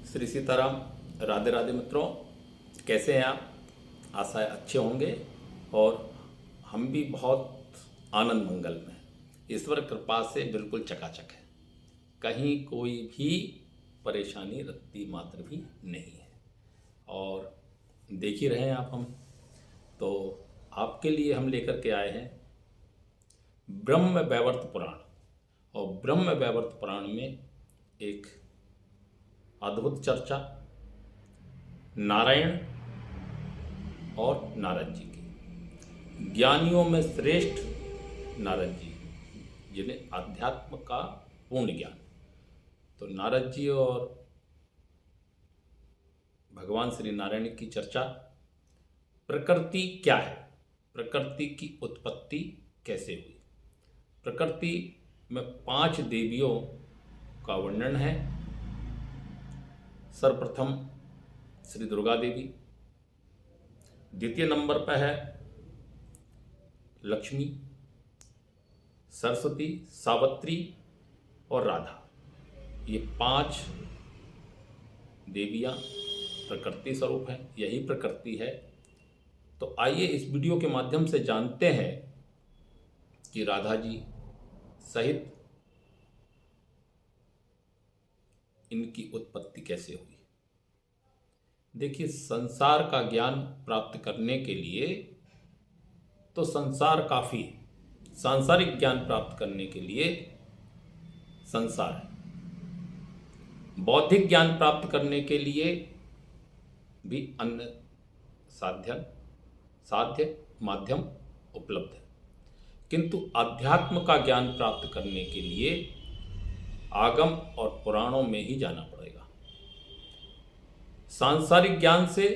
श्री सीताराम। राधे राधे मित्रों, कैसे हैं आप? आशा है अच्छे होंगे और हम भी बहुत आनंद मंगल में हैं। ईश्वर कृपा से बिल्कुल चकाचक है, कहीं कोई भी परेशानी रत्ती मात्र भी नहीं है। और देख ही रहे हैं आप, हम तो आपके लिए हम लेकर के आए हैं ब्रह्म वैवर्त पुराण। और ब्रह्म वैवर्त पुराण में एक अद्भुत चर्चा नारायण और नारद जी की। ज्ञानियों में श्रेष्ठ नारद जी, जिन्हें अध्यात्म का पूर्ण ज्ञान। तो नारद जी और भगवान श्री नारायण की चर्चा, प्रकृति क्या है, प्रकृति की उत्पत्ति कैसे हुई। प्रकृति में 5 देवियों का वर्णन है। सर्वप्रथम श्री दुर्गा देवी, द्वितीय नंबर पर है लक्ष्मी, सरस्वती, सावित्री और राधा। ये 5 देवियां प्रकृति स्वरूप हैं, यही प्रकृति है। तो आइए इस वीडियो के माध्यम से जानते हैं कि राधा जी सहित इनकी उत्पत्ति कैसे हुई। देखिए, संसार का ज्ञान प्राप्त करने के लिए तो संसार काफी है। सांसारिक ज्ञान प्राप्त करने के लिए संसार है। बौद्धिक ज्ञान प्राप्त करने के लिए भी अन्य साध्य माध्यम उपलब्ध है, किंतु अध्यात्म का ज्ञान प्राप्त करने के लिए आगम और पुराणों में ही जाना पड़ेगा। सांसारिक ज्ञान से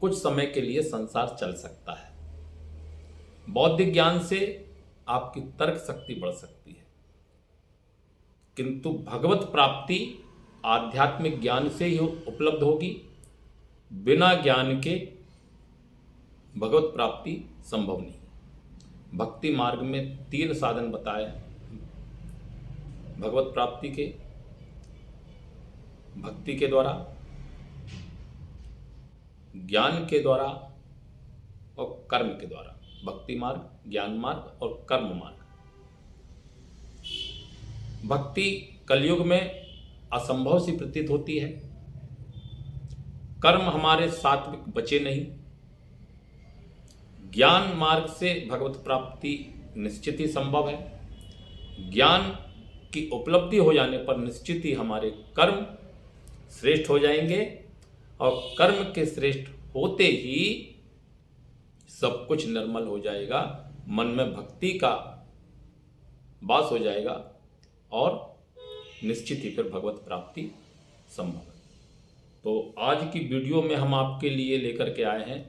कुछ समय के लिए संसार चल सकता है, बौद्धिक ज्ञान से आपकी तर्क शक्ति बढ़ सकती है, किंतु भगवत प्राप्ति आध्यात्मिक ज्ञान से ही उपलब्ध होगी। बिना ज्ञान के भगवत प्राप्ति संभव नहीं। भक्ति मार्ग में 3 साधन बताए भगवत प्राप्ति के: भक्ति के द्वारा, ज्ञान के द्वारा और कर्म के द्वारा। भक्ति मार्ग, ज्ञान मार्ग और कर्म मार्ग। भक्ति कलयुग में असंभव सी प्रतीत होती है। कर्म हमारे सात्विक बचे नहीं। ज्ञान मार्ग से भगवत प्राप्ति निश्चित ही संभव है। ज्ञान की उपलब्धि हो जाने पर निश्चित ही हमारे कर्म श्रेष्ठ हो जाएंगे, और कर्म के श्रेष्ठ होते ही सब कुछ निर्मल हो जाएगा, मन में भक्ति का वास हो जाएगा और निश्चित ही फिर भगवत प्राप्ति संभव है। तो आज की वीडियो में हम आपके लिए लेकर के आए हैं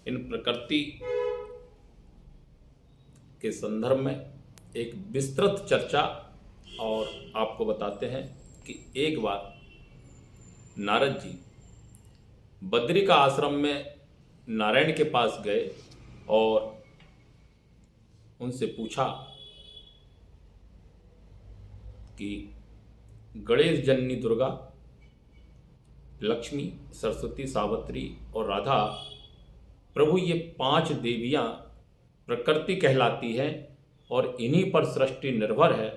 इन प्रकृति के संदर्भ में एक विस्तृत चर्चा, और आपको बताते हैं कि एक बार नारद जी बद्री का आश्रम में नारायण के पास गए और उनसे पूछा कि गणेश जननी दुर्गा, लक्ष्मी, सरस्वती, सावित्री और राधा, प्रभु ये 5 देवियां प्रकृति कहलाती हैं और इन्हीं पर सृष्टि निर्भर है,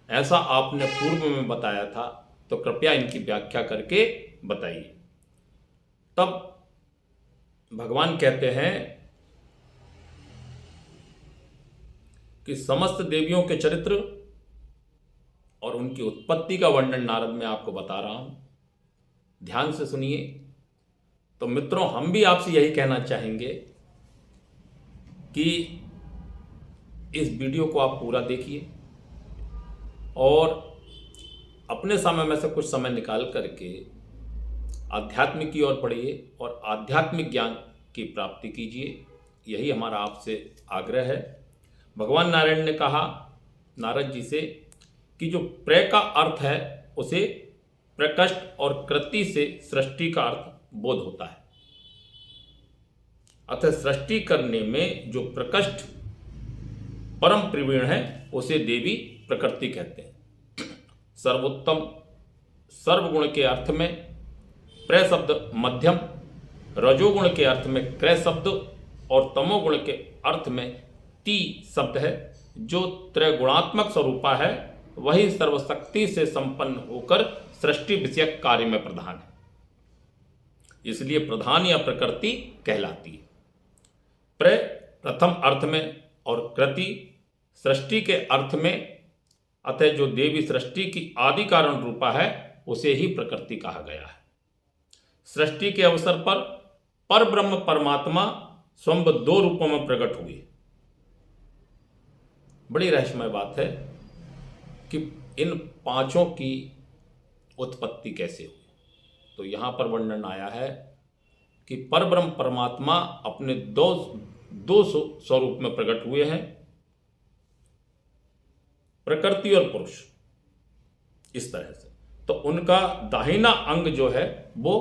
ऐसा आपने पूर्व में बताया था, तो कृपया इनकी व्याख्या करके बताइए। तब भगवान कहते हैं कि समस्त देवियों के चरित्र और उनकी उत्पत्ति का वर्णन नारद मैं आपको बता रहा हूं, ध्यान से सुनिए। तो मित्रों, हम भी आपसे यही कहना चाहेंगे कि इस वीडियो को आप पूरा देखिए और अपने समय में से कुछ समय निकाल करके आध्यात्मिक की ओर बढ़िए और आध्यात्मिक ज्ञान की प्राप्ति कीजिए। यही हमारा आपसे आग्रह है। भगवान नारायण ने कहा नारद जी से कि जो प्र का अर्थ है उसे प्रकृष्ट और कृति से सृष्टि का अर्थ बोध होता है। अतः सृष्टि करने में जो प्रकृष्ट परम प्रवीण है उसे देवी प्रकृति कहते हैं। सर्वोत्तम सर्वगुण के अर्थ में प्र शब्द मध्यम, रजोगुण के अर्थ में क्रय शब्द और तमोगुण के अर्थ में ती शब्द है। जो त्रैगुणात्मक स्वरूपा है वही सर्वशक्ति से संपन्न होकर सृष्टि विषयक कार्य में प्रधान है, इसलिए प्रधान या प्रकृति कहलाती है। प्रथम अर्थ में और कृति सृष्टि के अर्थ में, अतः जो देवी सृष्टि की आदि कारण रूपा है उसे ही प्रकृति कहा गया है। सृष्टि के अवसर पर ब्रह्म परमात्मा स्वयं 2 रूपों में प्रकट हुए। बड़ी रहस्यमय बात है कि इन 5 की उत्पत्ति कैसे हुई। तो यहां पर वर्णन आया है कि परब्रह्म परमात्मा अपने दो स्वरूप में प्रकट हुए हैं, प्रकृति और पुरुष, इस तरह से। तो उनका दाहिना अंग जो है वो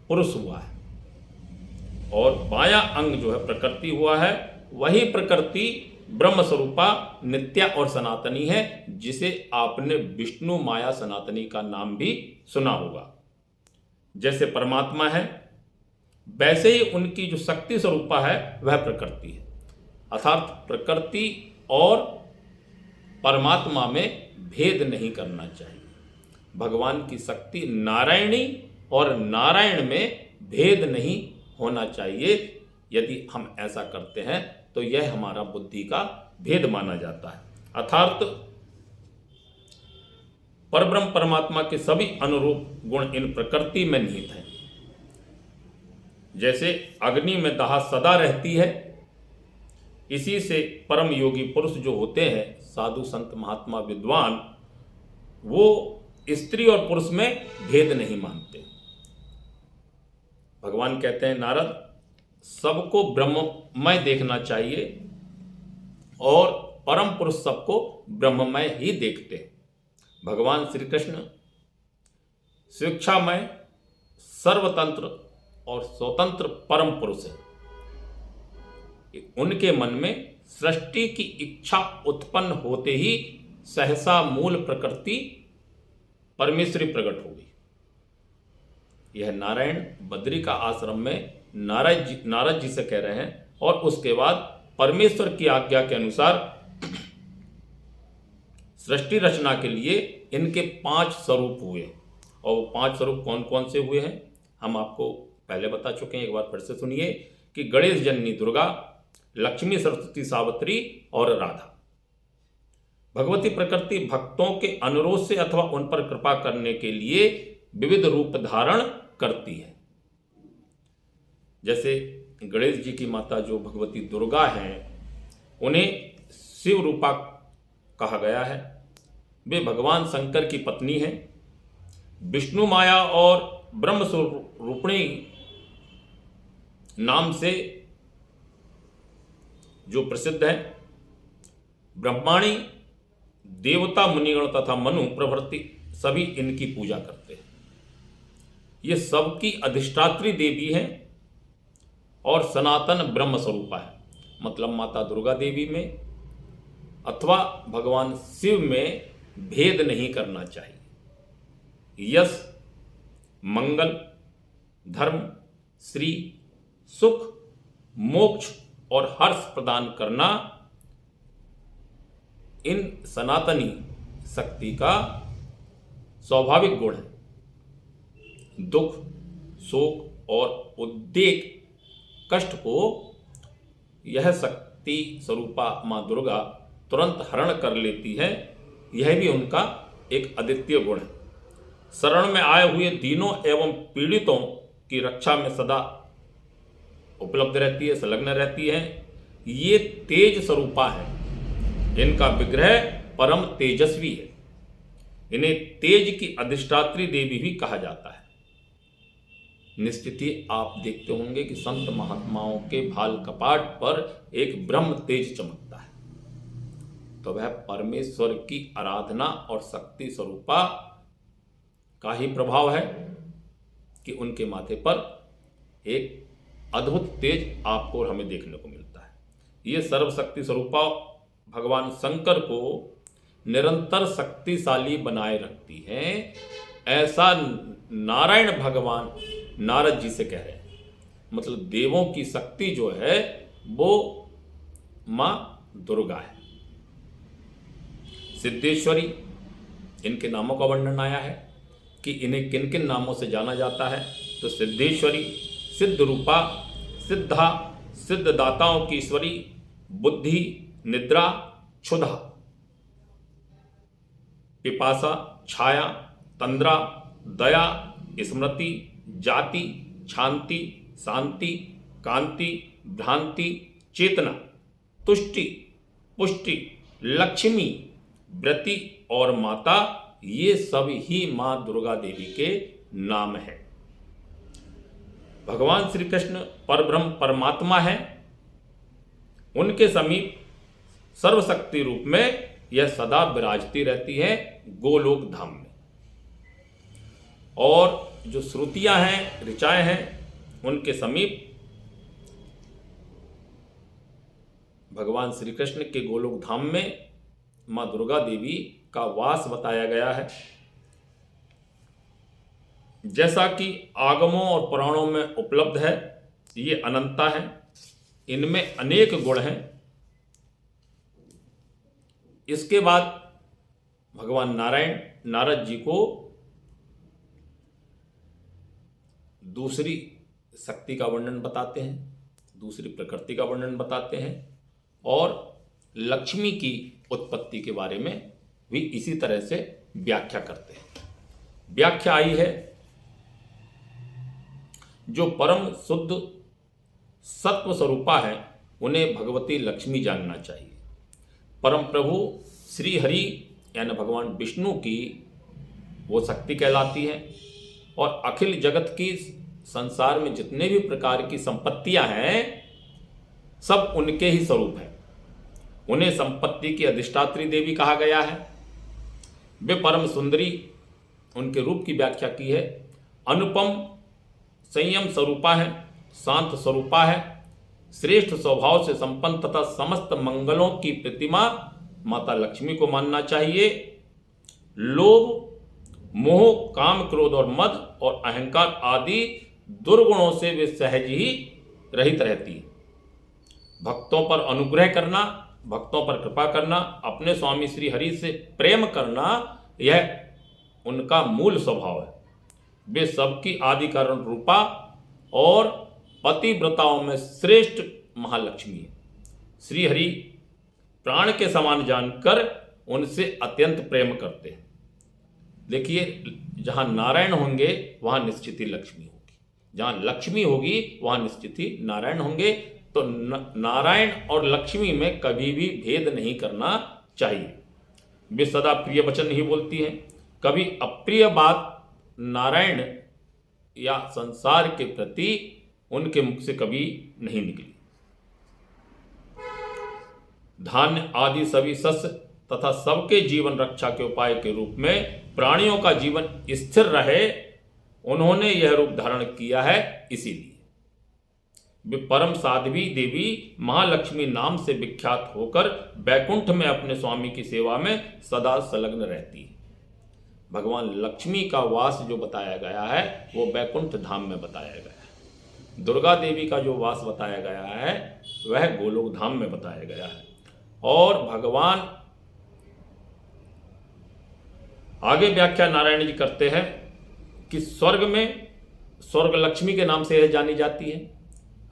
पुरुष हुआ है और बायां अंग जो है प्रकृति हुआ है। वही प्रकृति ब्रह्म स्वरूपा नित्या और सनातनी है, जिसे आपने विष्णु माया सनातनी का नाम भी सुना होगा। जैसे परमात्मा है वैसे ही उनकी जो शक्ति स्वरूपा है वह प्रकृति है। अर्थात प्रकृति और परमात्मा में भेद नहीं करना चाहिए। भगवान की शक्ति नारायणी और नारायण में भेद नहीं होना चाहिए। यदि हम ऐसा करते हैं तो यह हमारा बुद्धि का भेद माना जाता है। अर्थात परब्रह्म परमात्मा के सभी अनुरूप गुण इन प्रकृति में निहित हैं। जैसे अग्नि में दाह सदा रहती है, इसी से परम योगी पुरुष जो होते हैं, साधु संत महात्मा विद्वान, वो स्त्री और पुरुष में भेद नहीं मानते। भगवान कहते हैं नारद, सबको ब्रह्ममय देखना चाहिए और परम पुरुष सबको ब्रह्ममय ही देखते हैं। भगवान श्री कृष्ण स्वेच्छामय, सर्वतंत्र और स्वतंत्र परम पुरुष है। उनके मन में सृष्टि की इच्छा उत्पन्न होते ही सहसा मूल प्रकृति परमेश्वरी प्रकट हो गई। यह नारायण बद्री का आश्रम में नारद जी से कह रहे हैं और उसके बाद परमेश्वर की आज्ञा के अनुसार सृष्टि रचना के लिए इनके 5 स्वरूप हुए। और वो 5 स्वरूप कौन कौन से हुए हैं हम आपको पहले बता चुके हैं। एक बार फिर से सुनिए कि गणेश जननी दुर्गा, लक्ष्मी सरस्वती सावित्री और राधा। भगवती प्रकृति भक्तों के अनुरोध से अथवा उन पर कृपा करने के लिए विविध रूप धारण करती है। जैसे गणेश जी की माता जो भगवती दुर्गा हैं, उन्हें शिव रूपा कहा गया है। वे भगवान शंकर की पत्नी हैं। विष्णु माया और ब्रह्म स्वरूपिणी नाम से जो प्रसिद्ध है। ब्रह्माणी, देवता, मुनिगण तथा मनु प्रभृति सभी इनकी पूजा करते हैं। ये सबकी अधिष्ठात्री देवी हैं और सनातन ब्रह्म स्वरूपा है। मतलब माता दुर्गा देवी में अथवा भगवान शिव में भेद नहीं करना चाहिए। यश, मंगल, धर्म, श्री, सुख, मोक्ष और हर्ष प्रदान करना इन सनातनी शक्ति का स्वाभाविक गुण है। दुख, शोक और उद्वेग, कष्ट को यह शक्ति स्वरूपा मां दुर्गा तुरंत हरण कर लेती है। यह भी उनका एक अद्वितीय गुण है। शरण में आए हुए दीनों एवं पीड़ितों की रक्षा में सदा उपलब्ध रहती है, संलग्न रहती है। ये तेज स्वरूपा है। इनका विग्रह परम तेजस्वी है। इन्हें तेज की अधिष्ठात्री देवी भी कहा जाता है। निश्चित ही आप देखते होंगे कि संत महात्माओं के भाल कपाट पर एक ब्रह्म तेज चमकता है, तो वह परमेश्वर की आराधना और शक्ति स्वरूपा का ही प्रभाव है कि उनके माथे पर एक अद्भुत तेज आपको और हमें देखने को मिलता है। ये सर्वशक्ति स्वरूपा भगवान शंकर को निरंतर शक्तिशाली बनाए रखती है। ऐसा नारायण भगवान नारद जी से कह रहे हैं। मतलब देवों की शक्ति जो है वो मां दुर्गा है। सिद्धेश्वरी, इनके नामों का वर्णन आया है कि इन्हें किन किन नामों से जाना जाता है। तो सिद्धेश्वरी, सिद्ध रूपा, सिद्धा, सिद्धदाताओं की ईश्वरी, बुद्धि, निद्रा, क्षुधा, पिपासा, छाया, तंद्रा, दया, स्मृति, जाति, शांति, शांति, कांति, भ्रांति, चेतना, तुष्टि, पुष्टि, लक्ष्मी, व्रति और माता, ये सब ही मां दुर्गा देवी के नाम है। भगवान श्री कृष्ण परब्रह्म परमात्मा है। उनके समीप सर्वशक्ति रूप में यह सदा विराजती रहती है गोलोक धाम में। और जो श्रुतियां हैं, ऋचाएं हैं, उनके समीप भगवान श्री कृष्ण के गोलोक धाम में मां दुर्गा देवी का वास बताया गया है। जैसा कि आगमों और पुराणों में उपलब्ध है, ये अनंता है, इनमें अनेक गुण हैं। इसके बाद भगवान नारायण नारद जी को दूसरी शक्ति का वर्णन बताते हैं, दूसरी प्रकृति का वर्णन बताते हैं और लक्ष्मी की उत्पत्ति के बारे में भी इसी तरह से व्याख्या करते हैं। व्याख्या आई है, जो परम शुद्ध सत्व स्वरूपा है उन्हें भगवती लक्ष्मी जानना चाहिए। परम प्रभु श्री हरि यानी भगवान विष्णु की वो शक्ति कहलाती है और अखिल जगत की, संसार में जितने भी प्रकार की संपत्तियां हैं सब उनके ही स्वरूप हैं। उन्हें संपत्ति की अधिष्ठात्री देवी कहा गया है। वे परम सुंदरी, उनके रूप की व्याख्या की है। अनुपम संयम स्वरूपा है, शांत स्वरूपा है, श्रेष्ठ स्वभाव से संपन्न तथा समस्त मंगलों की प्रतिमा माता लक्ष्मी को मानना चाहिए। लोभ, मोह, काम, क्रोध और मद और अहंकार आदि दुर्गुणों से वे सहज ही रहित रहती है। भक्तों पर अनुग्रह करना, भक्तों पर कृपा करना, अपने स्वामी श्री हरि से प्रेम करना, यह उनका मूल स्वभाव है। वे सबकी आदि कारण रूपा और पतिव्रताओं में श्रेष्ठ महालक्ष्मी है। श्री हरि प्राण के समान जानकर उनसे अत्यंत प्रेम करते हैं। देखिए, जहां नारायण होंगे वहां निश्चित ही लक्ष्मी होगी, जहां लक्ष्मी होगी वहां निश्चित ही नारायण होंगे। तो नारायण और लक्ष्मी में कभी भी भेद नहीं करना चाहिए। वे सदा प्रिय वचन ही बोलती हैं, कभी अप्रिय बात नारायण या संसार के प्रति उनके मुख से कभी नहीं निकली। धान्य आदि सभी सस्य तथा सबके जीवन रक्षा के उपाय के रूप में प्राणियों का जीवन स्थिर रहे, उन्होंने यह रूप धारण किया है। इसीलिए वे परम साध्वी देवी महालक्ष्मी नाम से विख्यात होकर बैकुंठ में अपने स्वामी की सेवा में सदा संलग्न रहती है। भगवान लक्ष्मी का वास जो बताया गया है वो बैकुंठ धाम में बताया गया है। दुर्गा देवी का जो वास बताया गया है वह गोलोक धाम में बताया गया है। और भगवान आगे व्याख्या नारायण जी करते हैं कि स्वर्ग में स्वर्ग लक्ष्मी के नाम से यह जानी जाती है,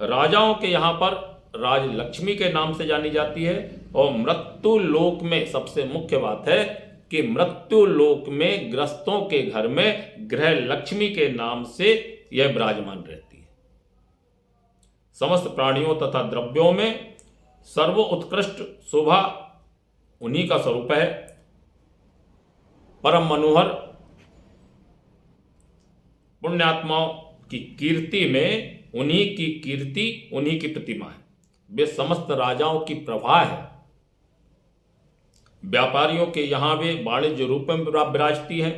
राजाओं के यहाँ पर राज लक्ष्मी के नाम से जानी जाती है, और मृत्यु लोक में सबसे मुख्य बात है कि मृत्यु लोक में ग्रस्तों के घर में ग्रह लक्ष्मी के नाम से यह विराजमान रहती है। समस्त प्राणियों तथा द्रव्यों में सर्वोत्कृष्ट शोभा उन्हीं का स्वरूप है। परम मनोहर पुण्यात्माओं की कीर्ति में उन्हीं की कीर्ति, उन्हीं की प्रतिमा है। वे समस्त राजाओं की प्रभा है। व्यापारियों के यहाँ वे वाणिज्य रूप में विराजती हैं।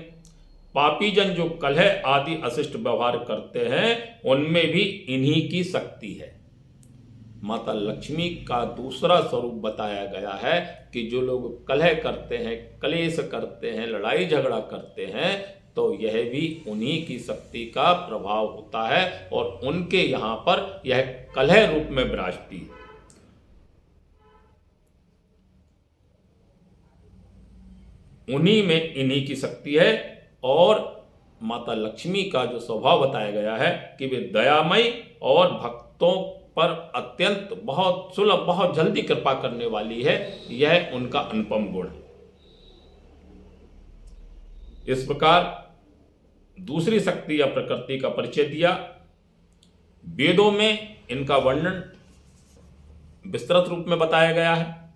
पापी जन जो कलह आदि अशिष्ट व्यवहार करते हैं उनमें भी इन्हीं की शक्ति है। माता लक्ष्मी का दूसरा स्वरूप बताया गया है कि जो लोग कलह करते हैं, कलेश करते हैं, लड़ाई झगड़ा करते हैं, तो यह भी उन्हीं की शक्ति का प्रभाव होता है और उनके यहाँ पर यह कलह रूप में विराजती है। उन्हीं में इन्हीं की शक्ति है। और माता लक्ष्मी का जो स्वभाव बताया गया है कि वे दयामयी और भक्तों पर अत्यंत बहुत सुलभ, बहुत जल्दी कृपा करने वाली है, यह उनका अनुपम गुण है। इस प्रकार दूसरी शक्ति या प्रकृति का परिचय दिया। वेदों में इनका वर्णन विस्तृत रूप में बताया गया है।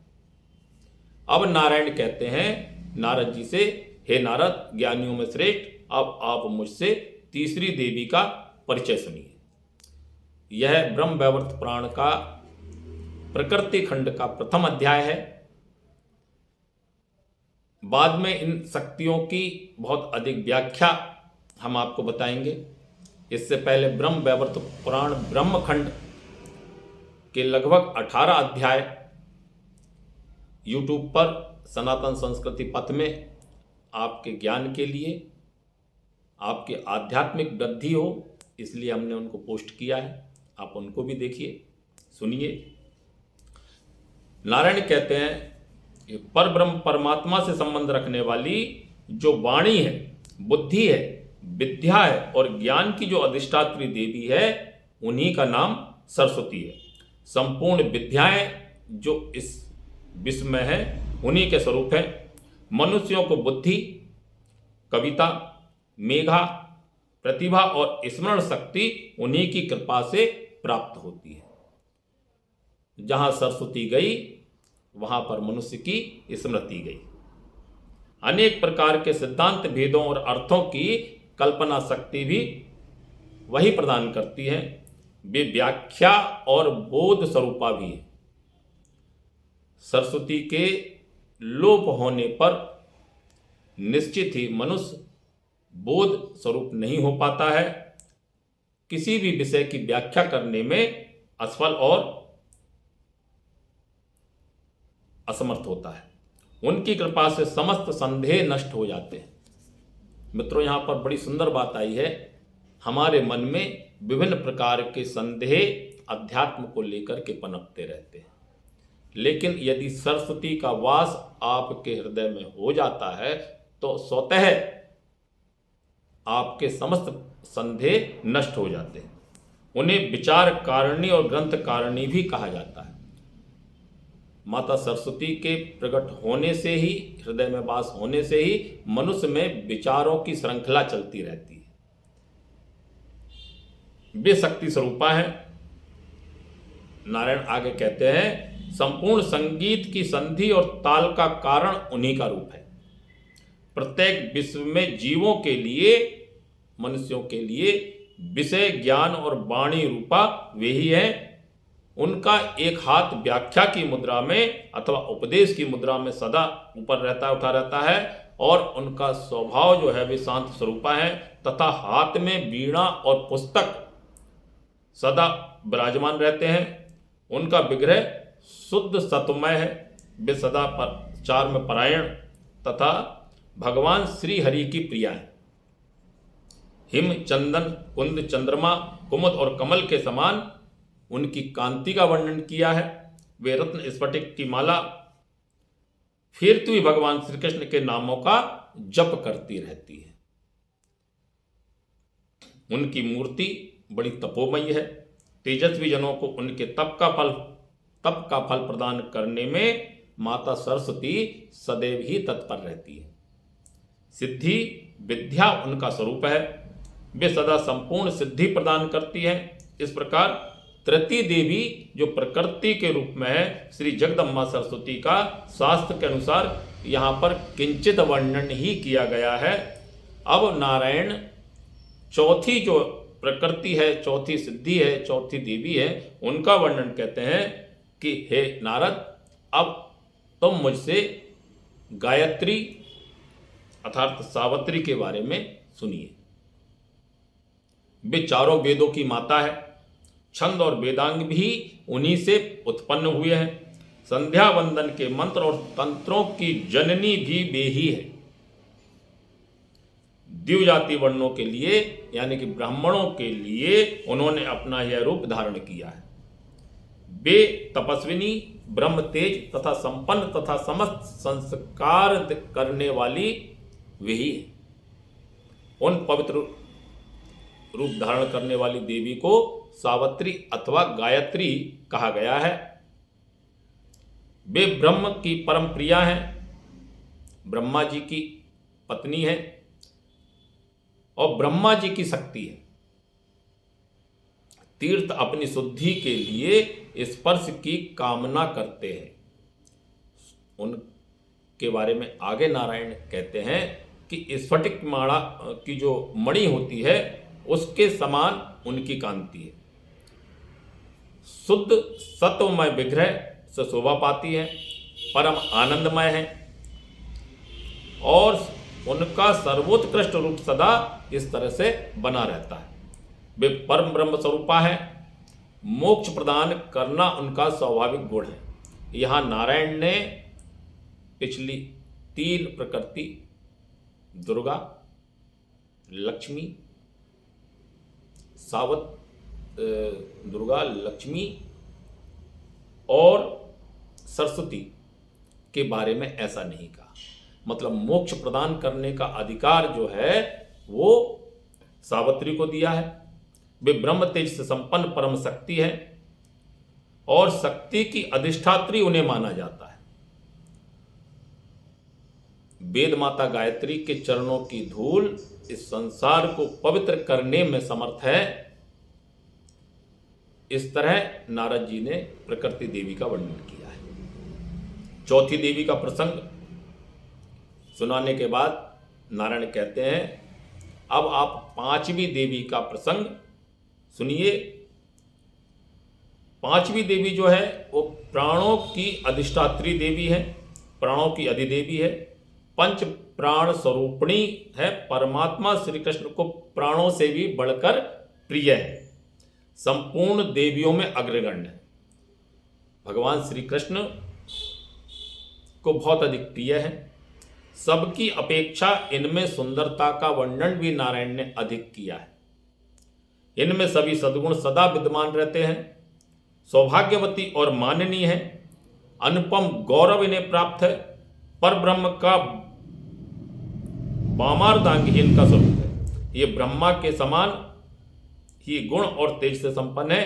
अब नारायण कहते हैं नारद जी से, हे नारद, ज्ञानियों में श्रेष्ठ, अब आप मुझसे तीसरी देवी का परिचय सुनिए। यह ब्रह्म वैवर्त पुराण का प्रकृति खंड का प्रथम अध्याय है। बाद में इन शक्तियों की बहुत अधिक व्याख्या हम आपको बताएंगे। इससे पहले ब्रह्म वैवर्त पुराण ब्रह्मखंड के लगभग 18 अध्याय YouTube पर सनातन संस्कृति पथ में आपके ज्ञान के लिए, आपके आध्यात्मिक वृद्धि हो, इसलिए हमने उनको पोस्ट किया है। आप उनको भी देखिए, सुनिए। नारायण कहते हैं पर ब्रह्म परमात्मा से संबंध रखने वाली जो वाणी है, बुद्धि है, विद्या है और ज्ञान की जो अधिष्ठात्री देवी है, उन्हीं का नाम सरस्वती है। संपूर्ण विद्याएं जो इस विश्व में है, उन्हीं के स्वरूप है। मनुष्यों को बुद्धि, कविता, मेधा, प्रतिभा और स्मरण शक्ति उन्हीं की कृपा से प्राप्त होती है। जहां सरस्वती गई वहां पर मनुष्य की स्मृति गई। अनेक प्रकार के सिद्धांत, भेदों और अर्थों की कल्पना शक्ति भी वही प्रदान करती है। वे व्याख्या और बोध स्वरूपा भी है। सरस्वती के लोप होने पर निश्चित ही मनुष्य बोध स्वरूप नहीं हो पाता है, किसी भी विषय की व्याख्या करने में असफल और असमर्थ होता है। उनकी कृपा से समस्त संदेह नष्ट हो जाते हैं। मित्रों, यहां पर बड़ी सुंदर बात आई है। हमारे मन में विभिन्न प्रकार के संदेह अध्यात्म को लेकर के पनपते रहते हैं, लेकिन यदि सरस्वती का वास आपके हृदय में हो जाता है तो स्वतः आपके समस्त संदेह नष्ट हो जाते हैं। उन्हें विचार कारिणी और ग्रंथ कारिणी भी कहा जाता है। माता सरस्वती के प्रकट होने से ही, हृदय में वास होने से ही मनुष्य में विचारों की श्रृंखला चलती रहती है। वे शक्ति स्वरूपा है। नारायण आगे कहते हैं संपूर्ण संगीत की संधि और ताल का कारण उन्हीं का रूप है। प्रत्येक विश्व में जीवों के लिए, मनुष्यों के लिए विषय, ज्ञान और वाणी रूपा वे ही है। उनका एक हाथ व्याख्या की मुद्रा में अथवा उपदेश की मुद्रा में सदा ऊपर रहता है, उठा रहता है, और उनका स्वभाव जो है वे शांत स्वरूपा है तथा हाथ में वीणा और पुस्तक सदा विराजमान रहते हैं। उनका विग्रह शुद्ध सत्वमय है। वे सदा प्रचार में परायण तथा भगवान श्री हरि की प्रिया है। हिम, चंदन, कुंद, चंद्रमा, कुमुद और कमल के समान उनकी कांति का वर्णन किया है। वे रत्न स्फटिक की माला फेरती हुई भगवान श्री कृष्ण के नामों का जप करती रहती है। उनकी मूर्ति बड़ी तपोमयी है। तेजस्वी जनों को उनके तप का फल प्रदान करने में माता सरस्वती सदैव ही तत्पर रहती है। सिद्धि, विद्या उनका स्वरूप है। वे सदा संपूर्ण सिद्धि प्रदान करती है। इस प्रकार तृतीय देवी जो प्रकृति के रूप में है, श्री जगदम्बा सरस्वती का शास्त्र के अनुसार यहाँ पर किंचित वर्णन ही किया गया है। अब नारायण चौथी जो प्रकृति है, चौथी सिद्धि है, चौथी देवी है, उनका वर्णन कहते हैं कि हे नारद, अब तुम मुझसे गायत्री अर्थात सावित्री के बारे में सुनिए। वे चारों वेदों की माता है। छंद और वेदांग भी उन्हीं से उत्पन्न हुए हैं। संध्या वंदन के मंत्र और तंत्रों की जननी भी वे ही है। द्विज जाति वर्णों के लिए यानी कि ब्राह्मणों के लिए उन्होंने अपना यह रूप धारण किया है। वे तपस्विनी, ब्रह्म तेज तथा संपन्न तथा समस्त संस्कार करने वाली वही है। उन पवित्र रूप धारण करने वाली देवी को सावित्री अथवा गायत्री कहा गया है। वे ब्रह्म की परम प्रिया हैं, ब्रह्मा जी की पत्नी है और ब्रह्मा जी की शक्ति है। तीर्थ अपनी शुद्धि के लिए स्पर्श की कामना करते हैं। उनके बारे में आगे नारायण कहते हैं कि स्फटिक माला की जो मणि होती है उसके समान उनकी कांति है। शुद्ध सत्वमय विग्रह से शोभा पाती है, परम आनंदमय है और उनका सर्वोत्कृष्ट रूप सदा इस तरह से बना रहता है। वे परम ब्रह्म स्वरूपा है, मोक्ष प्रदान करना उनका स्वाभाविक गुण है। यहाँ नारायण ने पिछली 3 प्रकृति दुर्गा, लक्ष्मी, दुर्गा, लक्ष्मी और सरस्वती के बारे में ऐसा नहीं कहा। मतलब मोक्ष प्रदान करने का अधिकार जो है वो सावित्री को दिया है। वे ब्रह्म तेज से संपन्न परम शक्ति है और शक्ति की अधिष्ठात्री उन्हें माना जाता है। वेद माता गायत्री के चरणों की धूल इस संसार को पवित्र करने में समर्थ है। इस तरह नारद जी ने प्रकृति देवी का वर्णन किया है। चौथी देवी का प्रसंग सुनाने के बाद नारायण कहते हैं अब आप 5वीं देवी का प्रसंग सुनिए। 5वीं देवी जो है वो प्राणों की अधिष्ठात्री देवी है, प्राणों की अधिदेवी है, पंच प्राण स्वरूपिणी है। परमात्मा श्री कृष्ण को प्राणों से भी बढ़कर प्रिय है, संपूर्ण देवियों में अग्रगण्य है। भगवान श्री कृष्ण को बहुत अधिक प्रिय है। सबकी अपेक्षा इनमें सुंदरता का वर्णन भी नारायण ने अधिक किया है। इनमें सभी सद्गुण सदा विद्यमान रहते हैं, सौभाग्यवती और माननीय है। अनुपम गौरव इन्हें प्राप्त है। पर ब्रह्म का वामार्धांगी इनका स्वरूप है। ये ब्रह्मा के समान ही गुण और तेज से संपन्न है।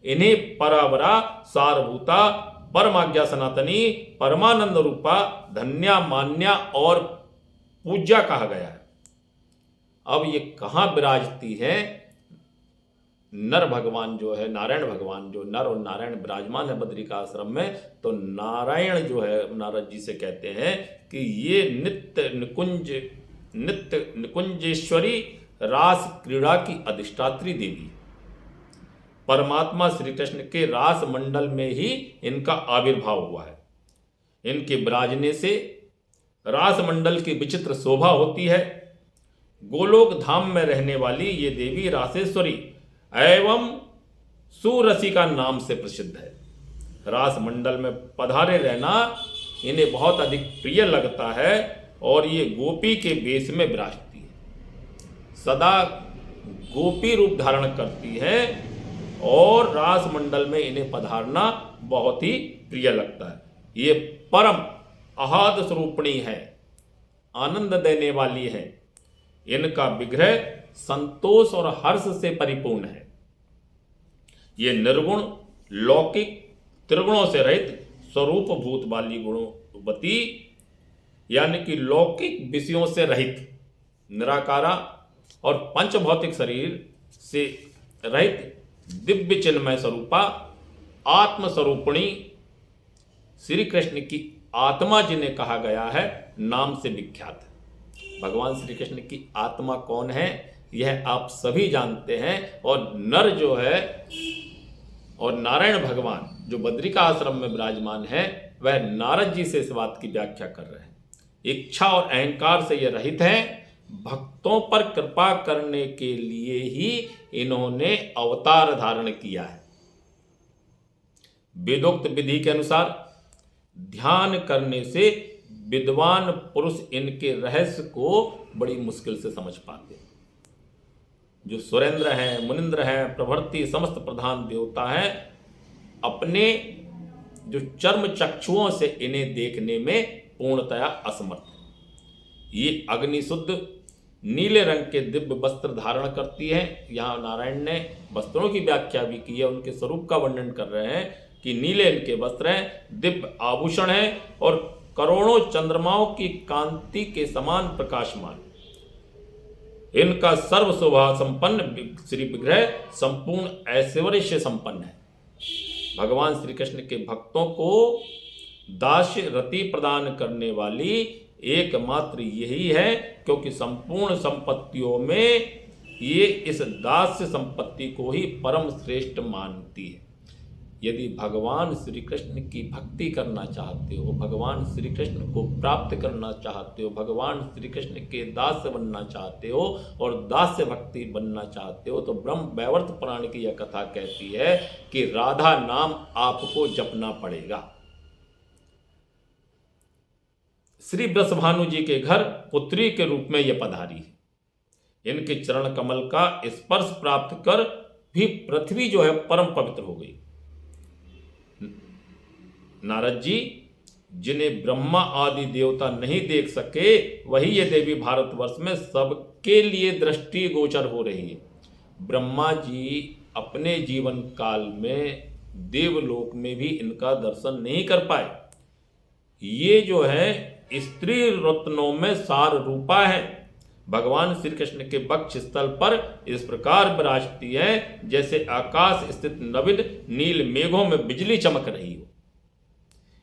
इन्हें परावरा, सारभूता, परमाज्ञा सनातनी, परमानंद रूपा, धन्या, मान्या और पूज्या कहा गया है। अब ये कहाँ विराजती है? नर भगवान जो है, नारायण भगवान जो नर और नारायण विराजमान है बद्रिका आश्रम में, तो नारायण जो है नारद जी से कहते हैं कि ये नित्य निकुंजेश्वरी रास क्रीड़ा की अधिष्ठात्री देवी, परमात्मा श्री कृष्ण के रास मंडल में ही इनका आविर्भाव हुआ है। इनके विराजने से रास मंडल की विचित्र शोभा होती है। गोलोक धाम में रहने वाली ये देवी रासेश्वरी एवं सुरसिका नाम से प्रसिद्ध है। रास मंडल में पधारे रहना इन्हें बहुत अधिक प्रिय लगता है और ये गोपी के वेश में विराजती है, सदा गोपी रूप धारण करती है और रास मंडल में इन्हें पधारना बहुत ही प्रिय लगता है। ये परम अहाद स्वरूपिणी है, आनंद देने वाली है। इनका विग्रह संतोष और हर्ष से परिपूर्ण है। ये निर्गुण, लौकिक, त्रिगुणों से रहित स्वरूप भूत वाली गुणवती यानी कि लौकिक विषयों से रहित, निराकारा और पंचभौतिक शरीर से रहित दिव्य चिन्मय स्वरूपा आत्मस्वरूपिणी श्री कृष्ण की आत्मा जिन्हें कहा गया है नाम से विख्यात है। भगवान श्री कृष्ण की आत्मा कौन है यह आप सभी जानते हैं। और नर जो है और नारायण भगवान जो बद्रिका आश्रम में विराजमान है वह नारद जी से इस बात की व्याख्या कर रहे हैं। इच्छा और अहंकार से ये रहित हैं। भक्तों पर कृपा करने के लिए ही इन्होंने अवतार धारण किया है। वेदोक्त विधि के अनुसार ध्यान करने से विद्वान पुरुष इनके रहस्य को बड़ी मुश्किल से समझ पाते हैं। जो सुरेंद्र हैं, मुनिंद्र हैं, प्रभृति समस्त प्रधान देवता हैं, अपने जो चर्म चक्षुओं से इन्हें देखने में पूर्णतया असमर्थ है। ये अग्निशुद्ध नीले रंग के दिव्य वस्त्र धारण करती है। यहाँ नारायण ने वस्त्रों की व्याख्या भी की है, उनके स्वरूप का वर्णन कर रहे हैं कि नीले इनके वस्त्र हैं, दिव्य आभूषण हैं और करोड़ों चंद्रमाओं की कांति के समान प्रकाशमान। इनका सर्व शोभा संपन्न श्री विग्रह संपूर्ण ऐश्वर्य से संपन्न है। भगवान श्री कृष्ण के भक्तों को दास्य रति प्रदान करने वाली एकमात्र यही है, क्योंकि संपूर्ण संपत्तियों में ये इस दास्य संपत्ति को ही परम श्रेष्ठ मानती है। यदि भगवान श्री कृष्ण की भक्ति करना चाहते हो, भगवान श्री कृष्ण को प्राप्त करना चाहते हो, भगवान श्री कृष्ण के दास बनना चाहते हो और दास्य भक्ति बनना चाहते हो, तो ब्रह्म वैवर्त पुराण की यह कथा कहती है कि राधा नाम आपको जपना पड़ेगा। श्री वृषभानु जी के घर पुत्री के रूप में यह पधारी है। इनके चरण कमल का स्पर्श प्राप्त कर भी पृथ्वी जो है परम पवित्र हो गई। नारद जी, जिन्हें ब्रह्मा आदि देवता नहीं देख सके, वही ये देवी भारतवर्ष में सबके लिए दृष्टि गोचर हो रही है। ब्रह्मा जी अपने जीवन काल में देवलोक में भी इनका दर्शन नहीं कर पाए। ये जो है स्त्री रत्नों में सार रूपा है। भगवान श्री कृष्ण के वक्ष स्थल पर इस प्रकार विराजती है जैसे आकाश स्थित नविद नील मेघों में बिजली चमक रही हो।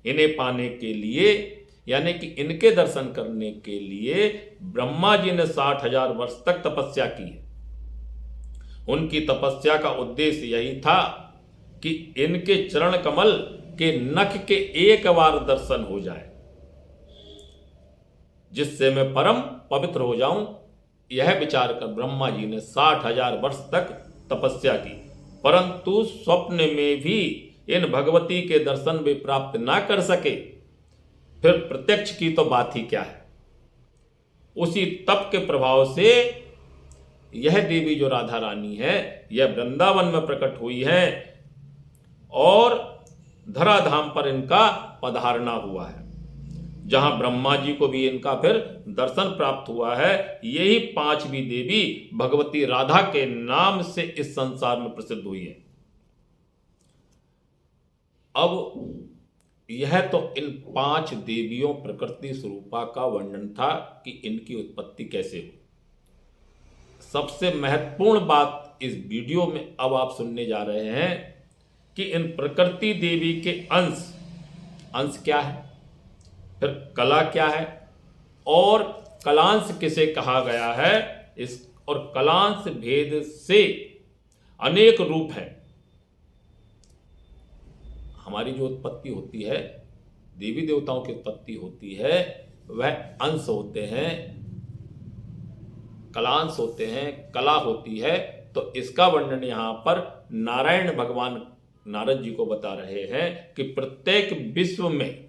इन्हें पाने के लिए, यानी कि इनके दर्शन करने के लिए ब्रह्मा जी ने 60,000 वर्ष तक तपस्या की है। उनकी तपस्या का उद्देश्य यही था कि इनके चरण कमल के नख के एक बार दर्शन हो जाए, जिससे मैं परम पवित्र हो जाऊं। यह विचार कर ब्रह्मा जी ने 60,000 वर्ष तक तपस्या की, परंतु स्वप्न में भी इन भगवती के दर्शन भी प्राप्त ना कर सके। फिर प्रत्यक्ष की तो बात ही क्या है। उसी तप के प्रभाव से यह देवी जो राधा रानी है, यह वृंदावन में प्रकट हुई है और धराधाम पर इनका पधारना हुआ है, जहां ब्रह्मा जी को भी इनका फिर दर्शन प्राप्त हुआ है। यही पांचवी देवी भगवती राधा के नाम से इस संसार में प्रसिद्ध हुई है। अब यह तो इन 5 देवियों प्रकृति स्वरूपा का वर्णन था कि इनकी उत्पत्ति कैसे हुई। सबसे महत्वपूर्ण बात इस वीडियो में अब आप सुनने जा रहे हैं कि इन प्रकृति देवी के अंश क्या है, फिर कला क्या है और कलांश किसे कहा गया है, इस और कलांश भेद से अनेक रूप है। हमारी जो उत्पत्ति होती है, देवी देवताओं की उत्पत्ति होती है, वह अंश होते हैं, कलांश होते हैं, कला होती है। तो इसका वर्णन यहां पर नारायण भगवान नारद जी को बता रहे हैं कि प्रत्येक विश्व में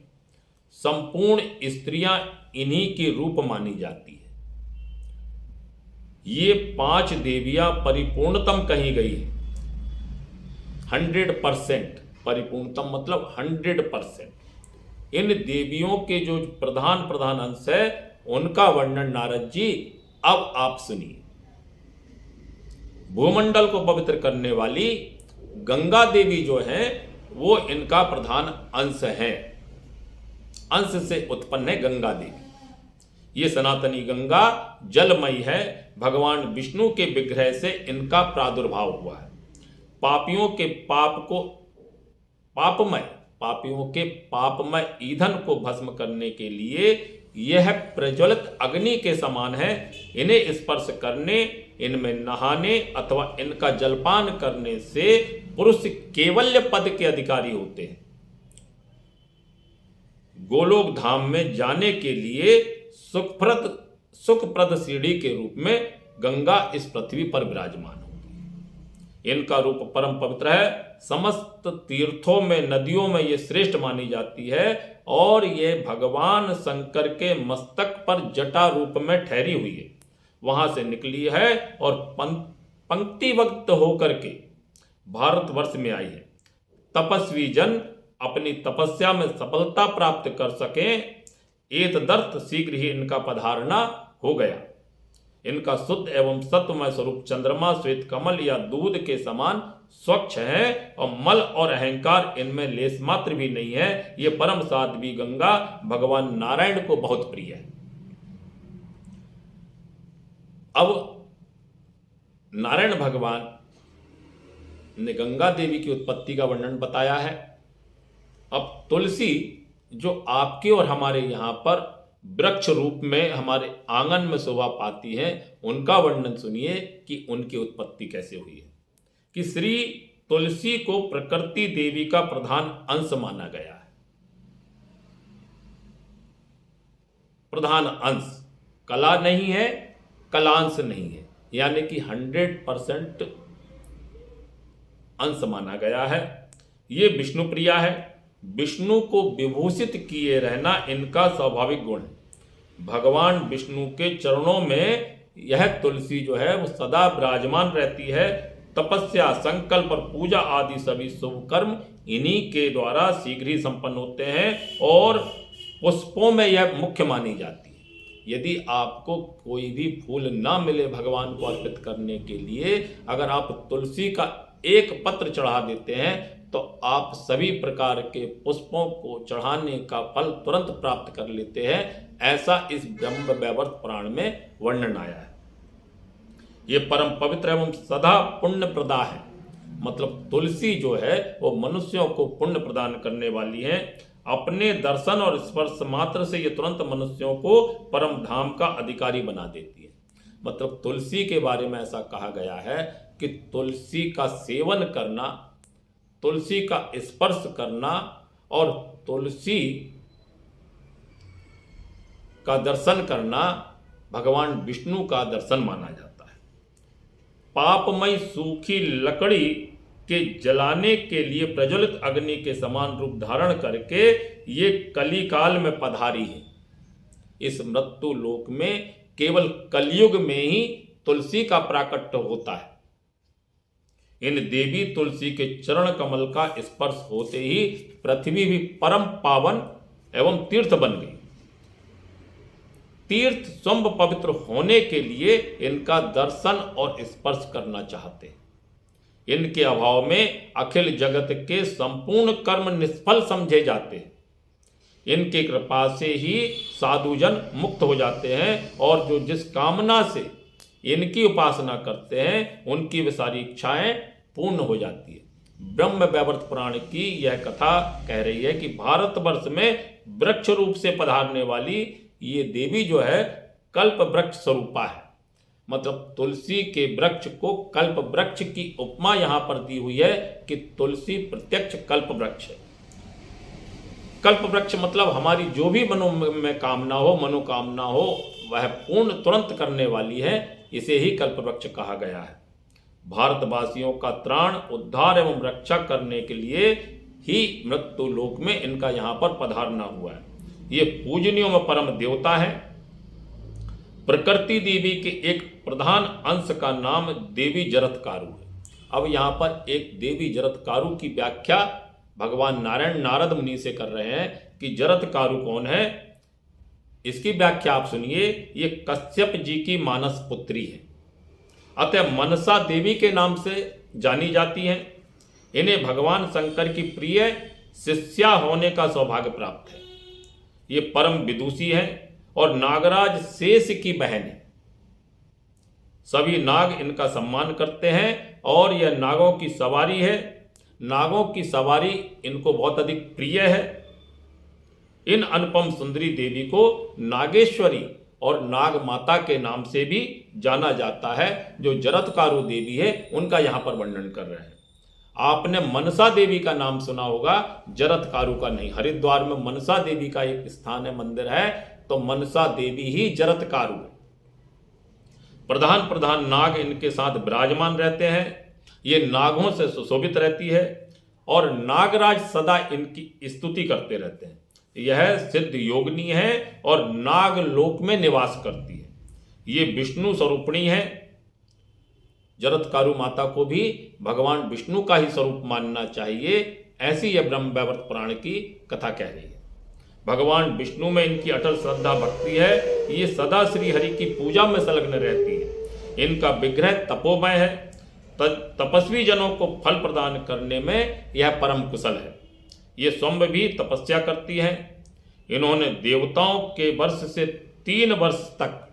संपूर्ण स्त्रियां इन्हीं की रूप मानी जाती है। ये 5 देवियां परिपूर्णतम कही गई है। 100% परिपूर्णतम मतलब 100%। इन देवियों के जो प्रधान अंश है, उनका वर्णन नारद जी अब आप सुनिए। भूमंडल को पवित्र करने वाली गंगा देवी जो है, वो इनका प्रधान अंश है। अंश से उत्पन्न है गंगा देवी। ये सनातनी गंगा जलमयी है। भगवान विष्णु के विग्रह से इनका प्रादुर्भाव हुआ है। पापियों के पापमय ईंधन को भस्म करने के लिए यह प्रज्वलित अग्नि के समान है। इन्हें स्पर्श करने, इनमें नहाने अथवा इनका जलपान करने से पुरुष केवल्य पद के अधिकारी होते हैं। गोलोक धाम में जाने के लिए सुखप्रद सीढ़ी के रूप में गंगा इस पृथ्वी पर विराजमान होगी। इनका रूप परम पवित्र है। समस्त तीर्थों में, नदियों में ये श्रेष्ठ मानी जाती है और ये भगवान शंकर के मस्तक पर जटा रूप में ठहरी हुई है, वहां से निकली है और पंक्तिबद्ध होकर के भारतवर्ष में आई है। तपस्वी जन अपनी तपस्या में सफलता प्राप्त कर सकें, एतदर्थ शीघ्र ही इनका पधारना हो गया। इनका शुद्ध एवं सत्वमय स्वरूप चंद्रमा श्वेत कमल या दूध के समान स्वच्छ है और मल और अहंकार इनमें लेस मात्र भी नहीं है। ये परम साध्वी गंगा भगवान नारायण को बहुत प्रिय है। अब नारायण भगवान ने गंगा देवी की उत्पत्ति का वर्णन बताया है। अब तुलसी जो आपके और हमारे यहाँ पर वृक्ष रूप में हमारे आंगन में शोभा पाती है, उनका वर्णन सुनिए कि उनकी उत्पत्ति कैसे हुई है। कि श्री तुलसी को प्रकृति देवी का प्रधान अंश माना गया है। प्रधान अंश, कला नहीं है, कलांश नहीं है, यानी कि 100% अंश माना गया है। ये विष्णु प्रिया है। विष्णु को विभूषित किए रहना इनका स्वाभाविक गुण है। भगवान विष्णु के चरणों में यह तुलसी जो है वो सदा विराजमान रहती है। तपस्या, संकल्प और पूजा आदि सभी शुभ कर्म इन्हीं के द्वारा शीघ्र ही संपन्न होते हैं और पुष्पों में यह मुख्य मानी जाती है। यदि आपको कोई भी फूल ना मिले भगवान को अर्पित करने के लिए, अगर आप तुलसी का एक पत्र चढ़ा देते हैं तो आप सभी प्रकार के पुष्पों को चढ़ाने का फल तुरंत प्राप्त कर लेते हैं। ऐसा इस ब्रह्म वैवर्त पुराण में वर्णन आया है। ये परम पवित्र एवं सदा पुण्य प्रदा है। मतलब तुलसी जो है वो मनुष्यों को पुण्य प्रदान करने वाली है। अपने दर्शन और स्पर्श मात्र से ये तुरंत मनुष्यों को परम धाम का अधिकारी बना देती है। मतलब तुलसी के बारे में ऐसा कहा गया है कि तुलसी का सेवन करना, तुलसी का स्पर्श करना और तुलसी का दर्शन करना भगवान विष्णु का दर्शन माना जाता है। पापमय सूखी लकड़ी के जलाने के लिए प्रज्वलित अग्नि के समान रूप धारण करके ये कलिकाल में पधारी है। इस मृत्यु लोक में केवल कलयुग में ही तुलसी का प्राकट्य होता है। इन देवी तुलसी के चरण कमल का स्पर्श होते ही पृथ्वी भी परम पावन एवं तीर्थ बन गई। तीर्थ स्वयं पवित्र होने के लिए इनका दर्शन और स्पर्श करना चाहते हैं। इनके अभाव में अखिल जगत के संपूर्ण कर्म निष्फल समझे जाते हैं। इनकी कृपा से ही साधुजन मुक्त हो जाते हैं और जो जिस कामना से इनकी उपासना करते हैं उनकी वे सारी इच्छाएं पूर्ण हो जाती है। ब्रह्म वैवर्त पुराण की यह कथा कह रही है कि भारतवर्ष में वृक्ष रूप से पधारने वाली ये देवी जो है कल्प वृक्ष स्वरूपा है। मतलब तुलसी के वृक्ष को कल्प वृक्ष की उपमा यहां पर दी हुई है कि तुलसी प्रत्यक्ष कल्प वृक्ष है। कल्प वृक्ष मतलब हमारी जो भी मनोकामना हो वह पूर्ण तुरंत करने वाली है। इसे ही कल्प वृक्ष कहा गया है। भारतवासियों का त्राण, उद्धार एवं रक्षा करने के लिए ही मृत्यु लोक में इनका यहाँ पर पधारना हुआ है। ये पूजनीयों में परम देवता है। प्रकृति देवी के एक प्रधान अंश का नाम देवी जरत्कारु है। अब यहाँ पर एक देवी जरत्कारु की व्याख्या भगवान नारायण नारद मुनि से कर रहे हैं कि जरत्कारु कौन है। इसकी व्याख्या आप सुनिए। ये कश्यप जी की मानस पुत्री है, अतः मनसा देवी के नाम से जानी जाती हैं। इन्हें भगवान शंकर की प्रिय शिष्या होने का सौभाग्य प्राप्त है। ये परम विदुषी हैं और नागराज शेष की बहन है। सभी नाग इनका सम्मान करते हैं और यह नागों की सवारी है। नागों की सवारी इनको बहुत अधिक प्रिय है। इन अनुपम सुंदरी देवी को नागेश्वरी और नाग माता के नाम से भी जाना जाता है। जो जरत्कारु देवी है उनका यहाँ पर वर्णन कर रहे हैं। आपने मनसा देवी का नाम सुना होगा, जरत्कारु का नहीं। हरिद्वार में मनसा देवी का एक स्थान है, मंदिर है, तो मनसा देवी ही जरत्कारु है। प्रधान नाग इनके साथ विराजमान रहते हैं। ये नागों से सुशोभित रहती है और नागराज सदा इनकी स्तुति करते रहते हैं। यह सिद्ध योगिनी है और नागलोक में निवास करती है। ये विष्णु स्वरूपिणी है। जरत्कारु माता को भी भगवान विष्णु का ही स्वरूप मानना चाहिए, ऐसी यह ब्रह्म वैवर्त पुराण की कथा कह रही है। भगवान विष्णु में इनकी अटल श्रद्धा भक्ति है। ये सदा श्री हरि की पूजा में संलग्न रहती है। इनका विग्रह तपोमय है। तपस्वी जनों को फल प्रदान करने में यह परम कुशल है। ये स्वयं भी तपस्या करती है। इन्होंने देवताओं के वर्ष से 3 वर्ष तक,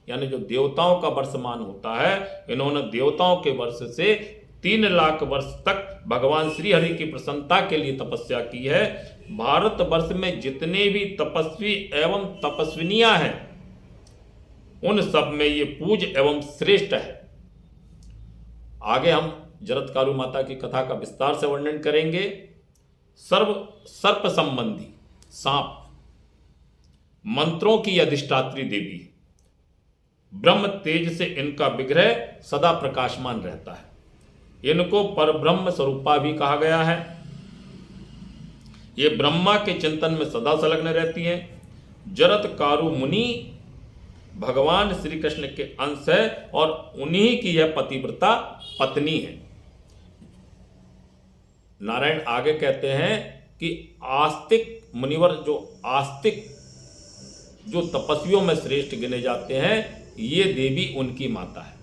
यानी जो देवताओं का वर्षमान होता है, इन्होंने देवताओं के वर्ष से 3 लाख वर्ष तक भगवान श्री हरि की प्रसन्नता के लिए तपस्या की है। भारतवर्ष में जितने भी तपस्वी एवं तपस्विनियां हैं, उन सब में ये पूज्य एवं श्रेष्ठ है। आगे हम जरत्कारु माता की कथा का विस्तार से वर्णन करेंगे। सर्प संबंधी सांप मंत्रों की अधिष्ठात्री देवी है। ब्रह्म तेज से इनका विग्रह सदा प्रकाशमान रहता है। इनको परब्रह्म स्वरूपा भी कहा गया है। ये ब्रह्मा के चिंतन में सदा संलग्न रहती हैं। जरत्कारु मुनि भगवान श्री कृष्ण के अंश है और उन्हीं की यह पतिव्रता पत्नी है। नारायण आगे कहते हैं कि आस्तिक मुनिवर, जो तपस्वियों में श्रेष्ठ गिने जाते हैं, ये देवी उनकी माता है।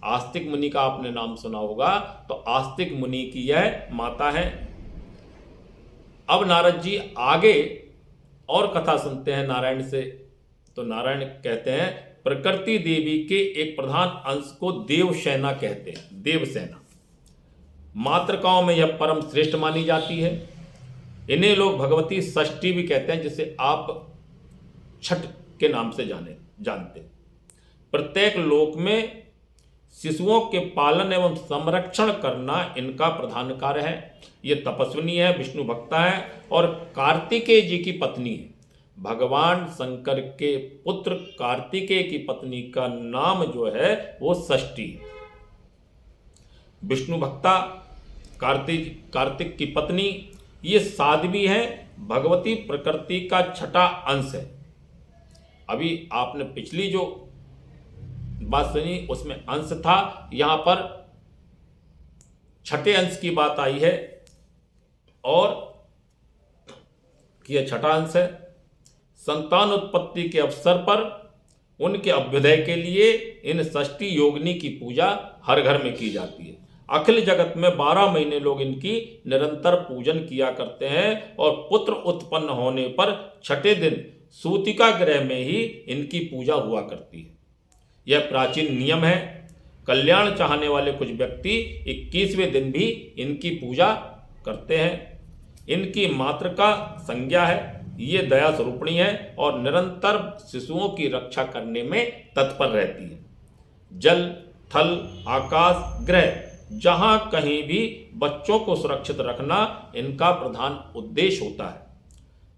आस्तिक मुनि का आपने नाम सुना होगा, तो आस्तिक मुनि की यह माता है। अब नारद जी आगे और कथा सुनते हैं नारायण से। तो नारायण कहते हैं प्रकृति देवी के एक प्रधान अंश को देवसेना कहते हैं। देवसेना मातृकाओं में यह परम श्रेष्ठ मानी जाती है। इन्हें लोग भगवती षष्ठी भी कहते हैं, जिसे आप छठ के नाम से जानते हैं। प्रत्येक लोक में शिशुओं के पालन एवं संरक्षण करना इनका प्रधान कार्य है। ये तपस्विनी है, विष्णु भक्ता है और कार्तिकेय जी की पत्नी है। भगवान शंकर के पुत्र कार्तिकेय की पत्नी का नाम जो है वो षष्ठी है। विष्णु भक्ता कार्तिक की पत्नी ये साध्वी है। भगवती प्रकृति का छठा अंश है। अभी आपने पिछली जो बात सुनी उसमें अंश था, यहां पर छठे अंश की बात आई है और यह छठा अंश है। संतान उत्पत्ति के अवसर पर उनके अभ्युदय के लिए इन षष्ठी योगिनी की पूजा हर घर में की जाती है। अखिल जगत में 12 महीने लोग इनकी निरंतर पूजन किया करते हैं और पुत्र उत्पन्न होने पर छठे दिन सूतिका गृह में ही इनकी पूजा हुआ करती है। यह प्राचीन नियम है। कल्याण चाहने वाले कुछ व्यक्ति 21वें दिन भी इनकी पूजा करते हैं। इनकी मातृका संज्ञा है। ये दया स्वरूपिणी है और निरंतर शिशुओं की रक्षा करने में तत्पर रहती है। जल, थल, आकाश, ग्रह, जहां कहीं भी बच्चों को सुरक्षित रखना इनका प्रधान उद्देश्य होता है।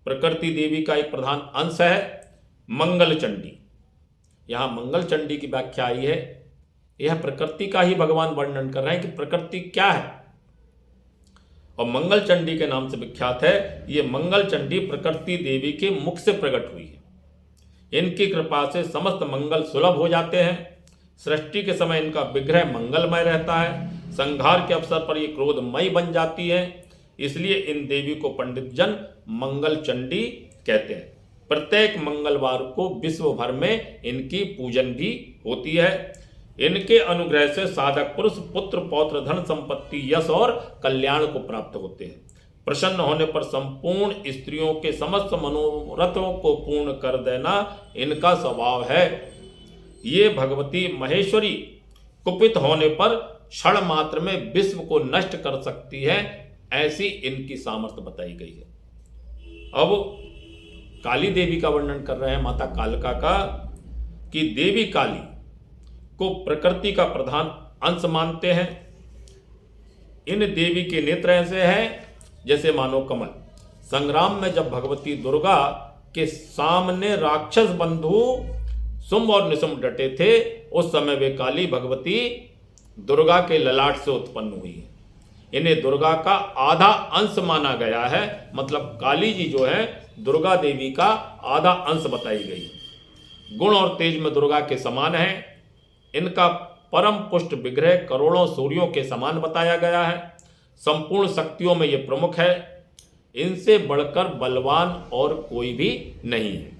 प्रकृति देवी का एक प्रधान अंश है मंगल चंडी। यहां मंगल चंडी की व्याख्या आई है। यह प्रकृति का ही भगवान वर्णन कर रहे हैं कि प्रकृति क्या है और मंगल चंडी के नाम से विख्यात है। ये मंगल चंडी प्रकृति देवी के मुख से प्रकट हुई है। इनकी कृपा से समस्त मंगल सुलभ हो जाते हैं। सृष्टि के समय इनका विग्रह मंगलमय रहता है। संहार के अवसर पर ये क्रोधमयी बन जाती है। इसलिए इन देवी को पंडित जन मंगल चंडी कहते हैं। प्रत्येक मंगलवार को विश्व भर में इनकी पूजन भी होती है। इनके अनुग्रह से साधक पुरुष पुत्र पौत्र धन संपत्ति यश और कल्याण को प्राप्त होते हैं। प्रसन्न होने पर संपूर्ण स्त्रियों के समस्त मनोरथों को पूर्ण कर देना इनका स्वभाव है। ये भगवती महेश्वरी कुपित होने पर क्षण मात्र में विश्व को नष्ट कर सकती है, ऐसी इनकी सामर्थ्य बताई गई है। अब काली देवी का वर्णन कर रहे हैं, माता कालिका का, कि देवी काली को प्रकृति का प्रधान अंश मानते हैं। इन देवी के नेत्र ऐसे हैं जैसे मानो कमल। संग्राम में जब भगवती दुर्गा के सामने राक्षस बंधु शुंभ और निशुंभ डटे थे, उस समय वे काली भगवती दुर्गा के ललाट से उत्पन्न हुई है। इन्हें दुर्गा का आधा अंश माना गया है, मतलब काली जी जो है दुर्गा देवी का आधा अंश बताई गई। गुण और तेज में दुर्गा के समान है। इनका परम पुष्ट विग्रह करोड़ों सूर्यों के समान बताया गया है। संपूर्ण शक्तियों में ये प्रमुख है। इनसे बढ़कर बलवान और कोई भी नहीं है।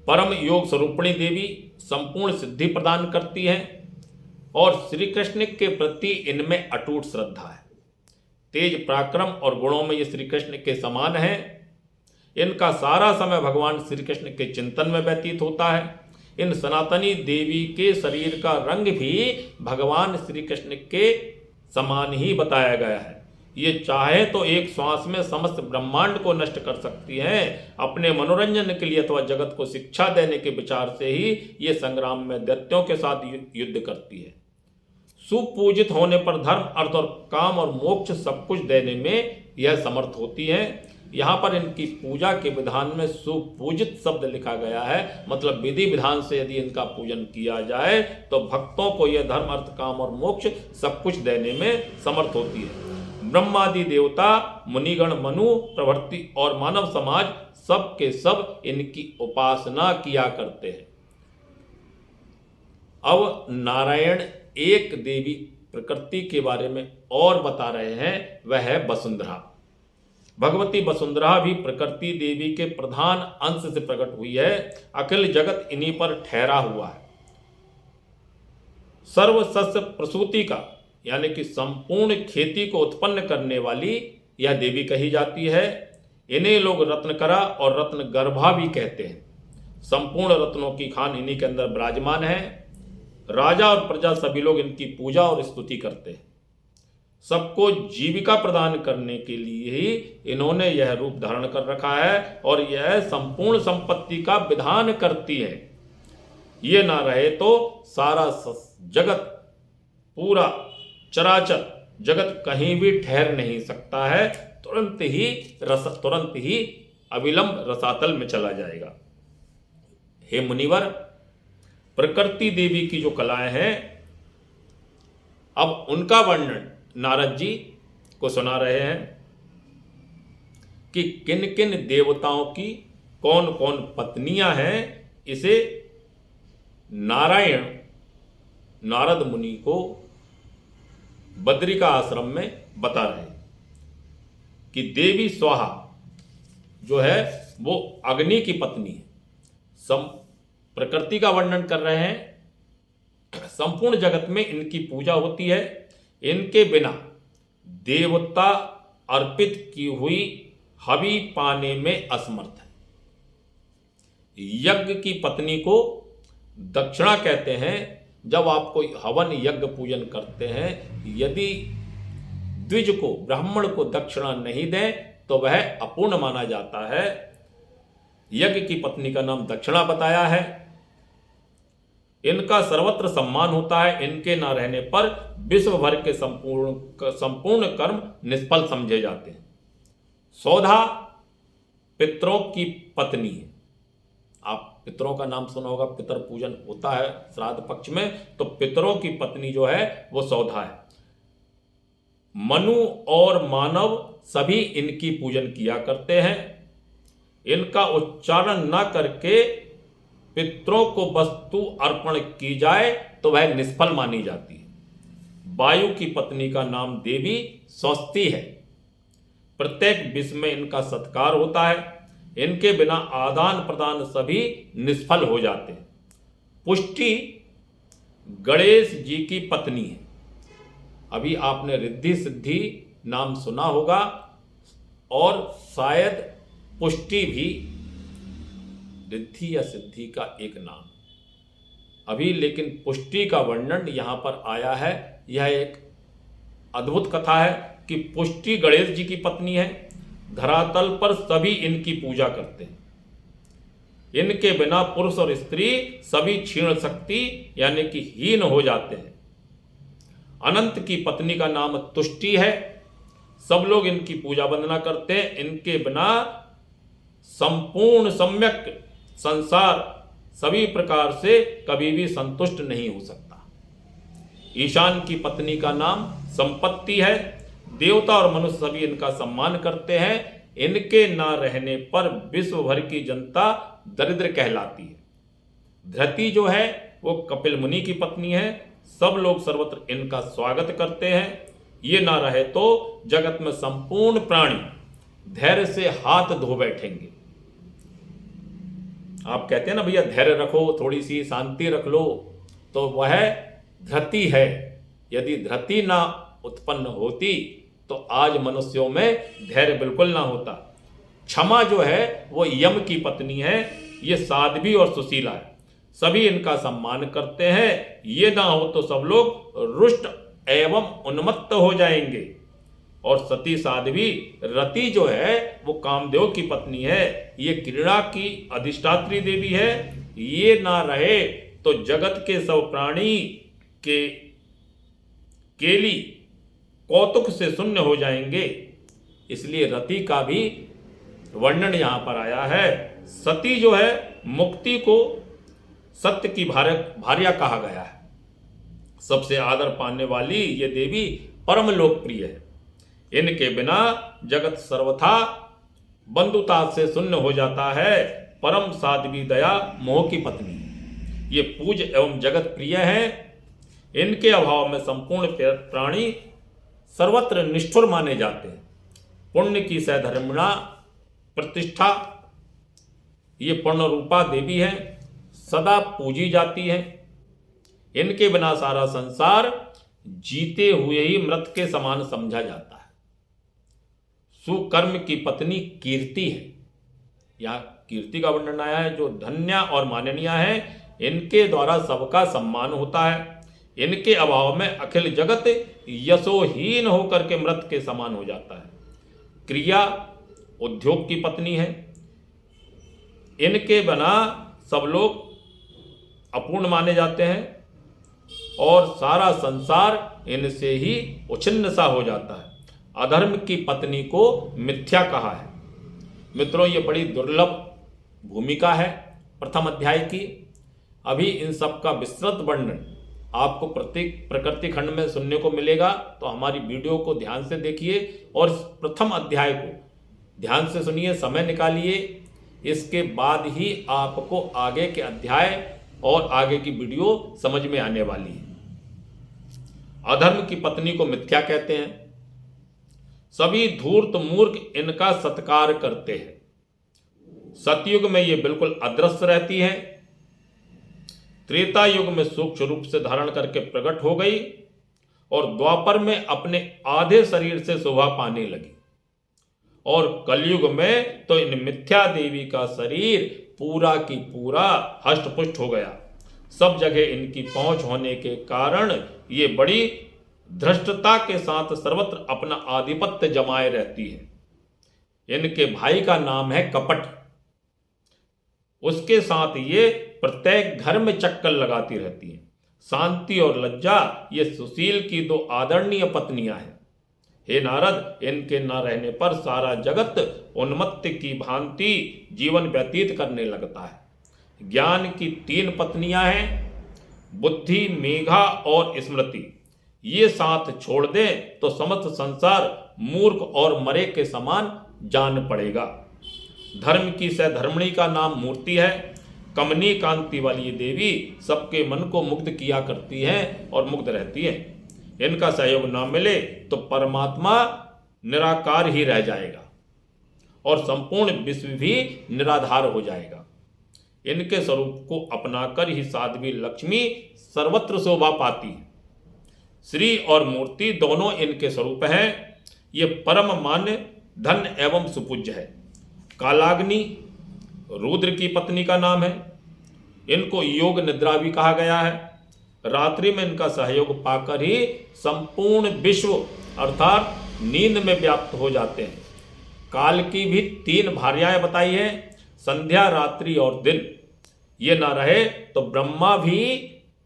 परम योग स्वरूपिणी देवी संपूर्ण सिद्धि प्रदान करती है और श्री कृष्ण के प्रति इनमें अटूट श्रद्धा है। तेज पराक्रम और गुणों में ये श्री कृष्ण के समान है। इनका सारा समय भगवान श्री कृष्ण के चिंतन में व्यतीत होता है। इन सनातनी देवी के शरीर का रंग भी भगवान श्री कृष्ण के समान ही बताया गया है। ये चाहे तो एक श्वास में समस्त ब्रह्मांड को नष्ट कर सकती हैं। अपने मनोरंजन के लिए अथवा जगत को शिक्षा देने के विचार से ही ये संग्राम में दैत्यों के साथ युद्ध करती है। सुपूजित होने पर धर्म, अर्थ और काम और मोक्ष सब कुछ देने में यह समर्थ होती है। यहाँ पर इनकी पूजा के विधान में सुपूजित शब्द लिखा गया है, मतलब विधि विधान से यदि इनका पूजन किया जाए तो भक्तों को यह धर्म, अर्थ, काम और मोक्ष सब कुछ देने में समर्थ होती है। ब्रह्मादि देवता, मुनिगण, मनु प्रभृति और मानव समाज सब के सब इनकी उपासना किया करते हैं। अब नारायण एक देवी प्रकृति के बारे में और बता रहे हैं, वह है वसुंधरा। भगवती वसुंधरा भी प्रकृति देवी के प्रधान अंश से प्रकट हुई है। अखिल जगत इन्हीं पर ठहरा हुआ है। सर्व सस्य प्रसूति का यानी कि संपूर्ण खेती को उत्पन्न करने वाली यह देवी कही जाती है। इन्हें लोग रत्नकरा और रत्न गर्भा भी कहते हैं। संपूर्ण रत्नों की खान इन्हीं के अंदर विराजमान है। राजा और प्रजा सभी लोग इनकी पूजा और स्तुति करते हैं। सबको जीविका प्रदान करने के लिए ही इन्होंने यह रूप धारण कर रखा है और यह संपूर्ण संपत्ति का विधान करती है। ये ना रहे तो सारा जगत, पूरा चराचर जगत कहीं भी ठहर नहीं सकता है। तुरंत ही अविलंब रसातल में चला जाएगा। हे मुनिवर, प्रकृति देवी की जो कलाएं हैं, अब उनका वर्णन नारद जी को सुना रहे हैं कि किन किन देवताओं की कौन कौन पत्नियां हैं। इसे नारायण नारद मुनि को बद्रिका आश्रम में बता रहे हैं कि देवी स्वाहा जो है वो अग्नि की पत्नी है। प्रकृति का वर्णन कर रहे हैं। संपूर्ण जगत में इनकी पूजा होती है। इनके बिना देवता अर्पित की हुई हवि पाने में असमर्थ है। यज्ञ की पत्नी को दक्षिणा कहते हैं। जब आप कोई हवन यज्ञ पूजन करते हैं, यदि द्विज को, ब्राह्मण को दक्षिणा नहीं दें तो वह अपूर्ण माना जाता है। यज्ञ की पत्नी का नाम दक्षिणा बताया है। इनका सर्वत्र सम्मान होता है। इनके ना रहने पर विश्व भर के संपूर्ण कर्म निष्फल समझे जाते हैं। सौधा पितरों की पत्नी है। आप पितरों का नाम सुना होगा, पितर पूजन होता है श्राद्ध पक्ष में, तो पितरों की पत्नी जो है वो सौधा है। मनु और मानव सभी इनकी पूजन किया करते हैं। इनका उच्चारण न करके पितरों को वस्तु अर्पण की जाए तो वह निष्फल मानी जाती है। वायु की पत्नी का नाम देवी स्वस्ति है। प्रत्येक विश्व में इनका सत्कार होता है। इनके बिना आदान प्रदान सभी निष्फल हो जाते हैं। पुष्टि गणेश जी की पत्नी है। अभी आपने रिद्धि सिद्धि नाम सुना होगा और शायद पुष्टि भी रिद्धि या सिद्धि का एक नाम अभी, लेकिन पुष्टि का वर्णन यहां पर आया है। यह एक अद्भुत कथा है कि पुष्टि गणेश जी की पत्नी है। धरातल पर सभी इनकी पूजा करते हैं। इनके बिना पुरुष और स्त्री सभी क्षीण शक्ति यानी कि हीन हो जाते हैं। अनंत की पत्नी का नाम तुष्टि है। सब लोग इनकी पूजा वंदना करते हैं। इनके बिना संपूर्ण सम्यक संसार सभी प्रकार से कभी भी संतुष्ट नहीं हो सकता। ईशान की पत्नी का नाम संपत्ति है। देवता और मनुष्य सभी इनका सम्मान करते हैं। इनके ना रहने पर विश्व भर की जनता दरिद्र कहलाती है। धृति जो है वो कपिल मुनि की पत्नी है। सब लोग सर्वत्र इनका स्वागत करते हैं। ये ना रहे तो जगत में संपूर्ण प्राणी धैर्य से हाथ धो बैठेंगे। आप कहते हैं ना भैया धैर्य रखो, थोड़ी सी शांति रख लो, तो वह धृति है। यदि धृति ना उत्पन्न होती तो आज मनुष्यों में धैर्य बिल्कुल ना होता। क्षमा जो है वो यम की पत्नी है। ये साध्वी और सुशीला है। सभी इनका सम्मान करते हैं। ये ना हो तो सब लोग रुष्ट एवं उन्मत्त हो जाएंगे। और सती साध्वी रति जो है वो कामदेव की पत्नी है। ये क्रीड़ा की अधिष्ठात्री देवी है। ये ना रहे तो जगत के सब प्राणी के केली कौतुक से शून्य हो जाएंगे। इसलिए रति का भी वर्णन यहां पर आया है। सती जो है मुक्ति को सत्य की भार्या कहा गया है। सबसे आदर पाने वाली ये देवी परम लोकप्रिय है। इनके बिना जगत सर्वथा बंधुता से शून्य हो जाता है। परम साध्वी दया मोह की पत्नी, ये पूज्य एवं जगत प्रिय है। इनके अभाव में संपूर्ण प्राणी सर्वत्र निष्ठुर माने जाते हैं। पुण्य की सधर्मिणा प्रतिष्ठा, ये पूर्ण रूपा देवी है, सदा पूजी जाती है। इनके बिना सारा संसार जीते हुए ही मृत के समान समझा जाता है। सुकर्म की पत्नी कीर्ति है। यहां कीर्ति का वर्णन आया है, जो धन्या और माननीय है। इनके द्वारा सबका सम्मान होता है। इनके अभाव में अखिल जगत यशोहीन होकर के मृत के समान हो जाता है। क्रिया उद्योग की पत्नी है। इनके बिना सब लोग अपूर्ण माने जाते हैं और सारा संसार इनसे ही उच्छिन्न सा हो जाता है। अधर्म की पत्नी को मिथ्या कहा है। मित्रों, ये बड़ी दुर्लभ भूमिका है प्रथम अध्याय की। अभी इन सब का विस्तृत वर्णन आपको प्रत्येक प्रकृति खंड में सुनने को मिलेगा, तो हमारी वीडियो को ध्यान से देखिए और प्रथम अध्याय को ध्यान से सुनिए, समय निकालिए। इसके बाद ही आपको आगे के अध्याय और आगे की वीडियो समझ में आने वाली है। अधर्म की पत्नी को मिथ्या कहते हैं। सभी धूर्त मूर्ख इनका सत्कार करते हैं। सतयुग में ये बिल्कुल अदृश्य रहती है। त्रेता युग में सूक्ष्म रूप से धारण करके प्रकट हो गई और द्वापर में अपने आधे शरीर से शोभा पाने लगी। और कलयुग में तो इन मिथ्या देवी का शरीर पूरा की पूरा हष्टपुष्ट हो गया। सब जगह इनकी पहुंच होने के कारण ये बड़ी धृष्टता के साथ सर्वत्र अपना आधिपत्य जमाए रहती है। इनके भाई का नाम है कपट। उसके साथ ये प्रत्येक घर में चक्कर लगाती रहती हैं। शांति और लज्जा ये सुशील की दो आदरणीय पत्नियां हैं। हे नारद, इनके न रहने पर सारा जगत उन्मत्त की भांति जीवन व्यतीत करने लगता है। ज्ञान की तीन पत्नियां हैं, बुद्धि, मेघा और स्मृति। ये साथ छोड़ दें तो समस्त संसार मूर्ख और मरे के समान जान पड़ेगा। धर्म की सधर्मिणी का नाम मूर्ति है। कमनी कांति वाली ये देवी सबके मन को मुग्ध किया करती हैं और मुग्ध रहती है। इनका सहयोग ना मिले तो परमात्मा निराकार ही रह जाएगा और संपूर्ण विश्व भी निराधार हो जाएगा। इनके स्वरूप को अपनाकर ही साध्वी लक्ष्मी सर्वत्र शोभा पाती है। श्री और मूर्ति दोनों इनके स्वरूप हैं। ये परम मान्य, धन एवं सुपूज्य है। कालाग्नि रुद्र की पत्नी का नाम है। इनको योग निद्रा भी कहा गया है। रात्रि में इनका सहयोग पाकर ही संपूर्ण विश्व अर्थात नींद में व्याप्त हो जाते हैं। काल की भी तीन भार्याएं बताई हैं, संध्या, रात्रि और दिन। ये ना रहे तो ब्रह्मा भी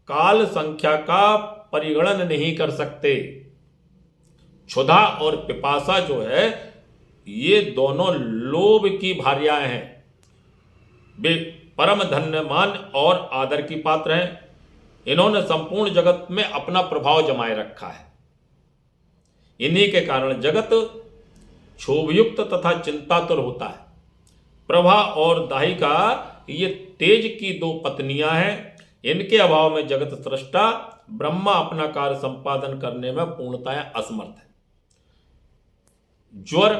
काल संख्या का परिगणन नहीं कर सकते। क्षुधा और पिपासा जो है ये दोनों लोभ की भार्याएं हैं। वे परम धन्यमान और आदर की पात्र हैं। इन्होंने संपूर्ण जगत में अपना प्रभाव जमाए रखा है। इन्हीं के कारण जगत क्षोभयुक्त तथा चिंतातुर होता है। प्रभा और दाहिका ये तेज की दो पत्नियां हैं। इनके अभाव में जगत सृष्टा ब्रह्मा अपना कार्य संपादन करने में पूर्णतः असमर्थ है। ज्वर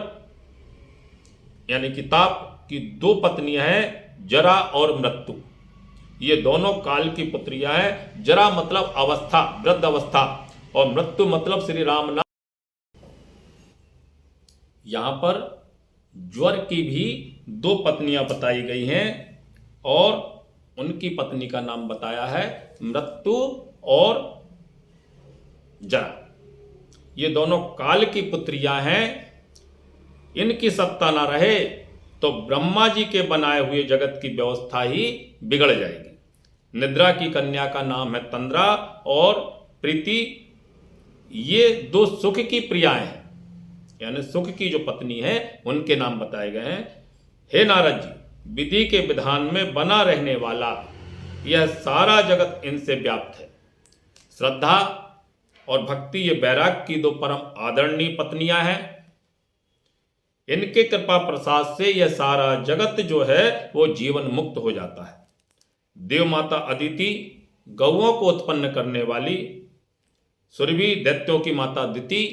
यानी कि ताप की दो पत्नियां हैं, जरा और मृत्यु। ये दोनों काल की पुत्रियां हैं। जरा मतलब अवस्था, वृद्ध अवस्था, और मृत्यु मतलब श्री राम नाम। यहां पर ज्वर की भी दो पत्नियां बताई गई हैं और उनकी पत्नी का नाम बताया है मृत्यु और जरा। ये दोनों काल की पुत्रियां हैं। इनकी सत्ता ना रहे तो ब्रह्मा जी के बनाए हुए जगत की व्यवस्था ही बिगड़ जाएगी। निद्रा की कन्या का नाम है तंद्रा और प्रीति। ये दो सुख की प्रियाएं हैं, यानी सुख की जो पत्नी है उनके नाम बताए गए हैं। हे नारद जी, विधि के विधान में बना रहने वाला यह सारा जगत इनसे व्याप्त है। श्रद्धा और भक्ति ये वैराग की दो परम आदरणीय पत्नियां हैं। इनके कृपा प्रसाद से यह सारा जगत जो है वो जीवन मुक्त हो जाता है। देव माता अदिति गौओं को उत्पन्न करने वाली, सुरभि दैत्यों की माता दिति,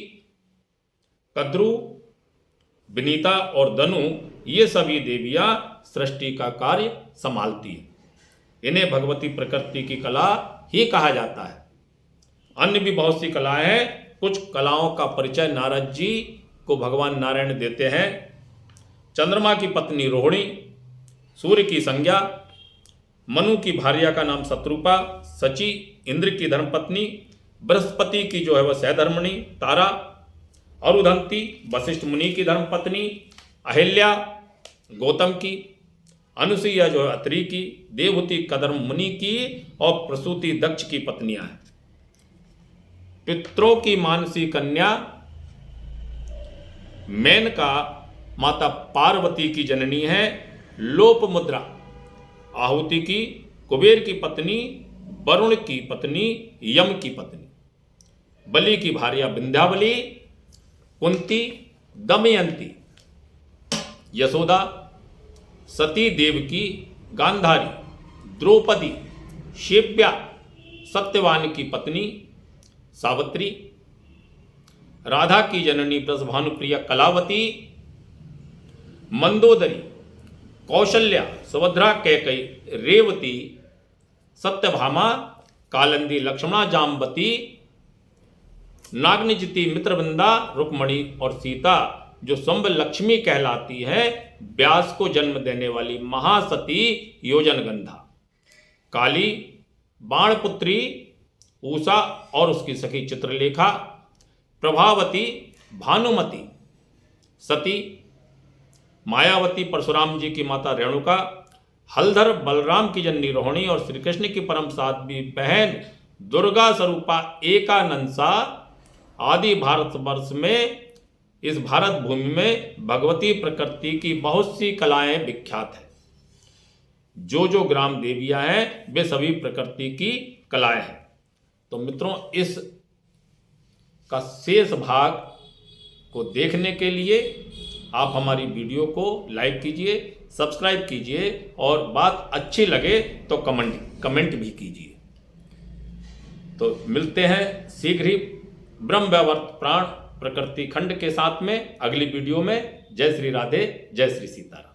कद्रु, विनीता और दनु ये सभी देवियां सृष्टि का कार्य संभालती हैं। इन्हें भगवती प्रकृति की कला ही कहा जाता है। अन्य भी बहुत सी कलाएं हैं। कुछ कलाओं का परिचय नारद जी को भगवान नारायण देते हैं। चंद्रमा की पत्नी रोहिणी, सूर्य की संज्ञा, मनु की भार्या का नाम शत्रुपा, सची इंद्र की धर्मपत्नी, बृहस्पति की जो है वह सहधर्मणी तारा, अरुधंती वशिष्ठ मुनि की धर्मपत्नी, अहिल्या गौतम की, अनुसुईया जो है अत्रि की, देवहूति कदर्म मुनि की और प्रसूति दक्ष की पत्नियां हैं। पितरों की मानसी कन्या मेनका माता पार्वती की जननी है। लोप मुद्रा आहुति की, कुबेर की पत्नी, वरुण की पत्नी, यम की पत्नी, बलि की भार्या विंध्यावली, कुंती, दमयंती, यशोदा, सती देवकी, गांधारी, द्रौपदी, शेव्या, सत्यवान की पत्नी सावित्री, राधा की जननी ब्रजभानुप्रिया कलावती, मंदोदरी, कौशल्या, सुभद्रा, कैकई, रेवती, सत्यभामा, कालिंदी, लक्ष्मणा, जाम्बती, नागनिजति, मित्रवृंदा, रुक्मणी और सीता जो स्वयं लक्ष्मी कहलाती है, व्यास को जन्म देने वाली महासती योजनगंधा, काली, बाणपुत्री उषा और उसकी सखी चित्रलेखा, प्रभावती, भानुमती, सती, मायावती परशुराम जी की माता रेणुका, हलधर बलराम की जननी रोहिणी और श्री कृष्ण की परम साध्वी बहन दुर्गा स्वरूपा एकानंसा आदि भारतवर्ष में, इस भारत भूमि में भगवती प्रकृति की बहुत सी कलाएं विख्यात है। जो ग्राम देवियां हैं वे सभी प्रकृति की कलाएं हैं। तो मित्रों, इस का शेष भाग को देखने के लिए आप हमारी वीडियो को लाइक कीजिए, सब्सक्राइब कीजिए और बात अच्छी लगे तो कमेंट भी कीजिए। तो मिलते हैं शीघ्र ही ब्रह्म वैवर्त प्राण प्रकृति खंड के साथ में अगली वीडियो में। जय श्री राधे, जय श्री सीताराम।